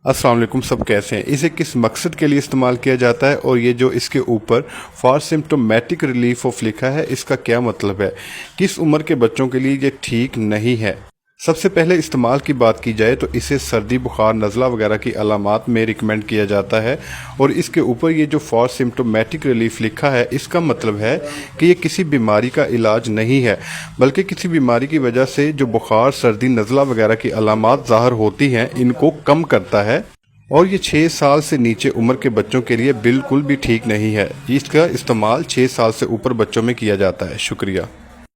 अस्सलाम वालेकुम, सब कैसे हैं? इसे किस मकसद के लिए इस्तेमाल किया जाता है और ये जो इसके ऊपर फॉर सिम्प्टोमेटिक रिलीफ ऑफ लिखा है, इसका क्या मतलब है? किस उम्र के बच्चों के लिए ये ठीक नहीं है? सबसे पहले इस्तेमाल की बात की जाए तो इसे सर्दी, बुखार, नज़ला वगैरह की अलामात में रिकमेंड किया जाता है। और इसके ऊपर ये जो फॉर सिम्प्टोमेटिक रिलीफ लिखा है, इसका मतलब है कि ये किसी बीमारी का इलाज नहीं है, बल्कि किसी बीमारी की वजह से जो बुखार, सर्दी, नज़ला वगैरह की अलामात ज़ाहिर होती हैं, इनको कम करता है। और ये 6 साल से नीचे उम्र के बच्चों के लिए बिल्कुल भी ठीक नहीं है। इसका इस्तेमाल 6 साल से ऊपर बच्चों में किया जाता है। शुक्रिया।